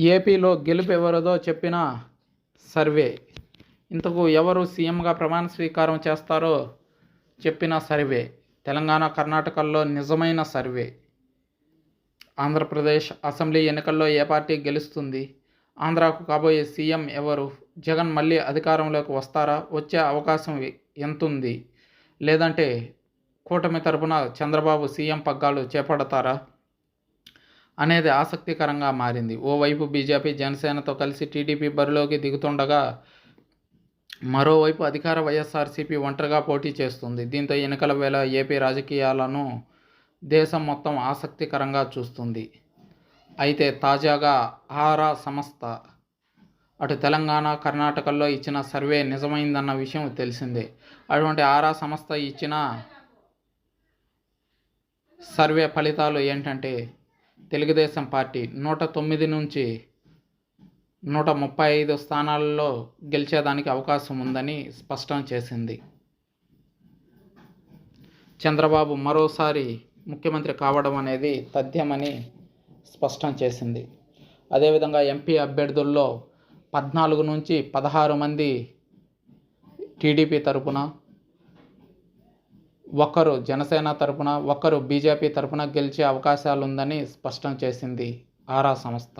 ఏపీలో గెలుపు ఎవరిదో చెప్పిన సర్వే. ఇంతకు ఎవరు సీఎంగా ప్రమాణ స్వీకారం చేస్తారో చెప్పిన సర్వే. తెలంగాణ, కర్ణాటకల్లో నిజమైన సర్వే. ఆంధ్రప్రదేశ్ అసెంబ్లీ ఎన్నికల్లో ఏ పార్టీ గెలుస్తుంది? ఆంధ్రాకు కాబోయే సీఎం ఎవరు? జగన్ మళ్ళీ అధికారంలోకి వస్తారా? వచ్చే అవకాశం ఎంతుంది? లేదంటే కూటమి తరపున చంద్రబాబు సీఎం పగ్గాలు చేపడతారా అనేది ఆసక్తికరంగా మారింది. ఓవైపు బీజేపీ, జనసేనతో కలిసి టీడీపీ బరిలోకి దిగుతుండగా, మరోవైపు అధికార వైఎస్ఆర్సీపీ ఒంటరిగా పోటీ చేస్తుంది. దీంతో ఎన్నికల వేళ ఏపీ రాజకీయాలను దేశం మొత్తం ఆసక్తికరంగా చూస్తుంది. అయితే తాజాగా ఆరా సంస్థ అటు తెలంగాణ, కర్ణాటకల్లో ఇచ్చిన సర్వే నిజమైందన్న విషయం తెలిసిందే. అటువంటి ఆరా సంస్థ ఇచ్చిన సర్వే ఫలితాలు ఏంటంటే, తెలుగుదేశం పార్టీ 109 నుంచి 135 స్థానాల్లో గెలిచేదానికి అవకాశం ఉందని స్పష్టం చేసింది. చంద్రబాబు మరోసారి ముఖ్యమంత్రి కావడం అనేది తథ్యమని స్పష్టం చేసింది. అదేవిధంగా ఎంపీ అభ్యర్థుల్లో 14 నుంచి 16 మంది టీడీపీ తరపున, ఒకరు జనసేన తరపున, ఒకరు బీజేపీ తరపున గెలిచే అవకాశాలుందని స్పష్టం చేసింది ఆరా సంస్థ.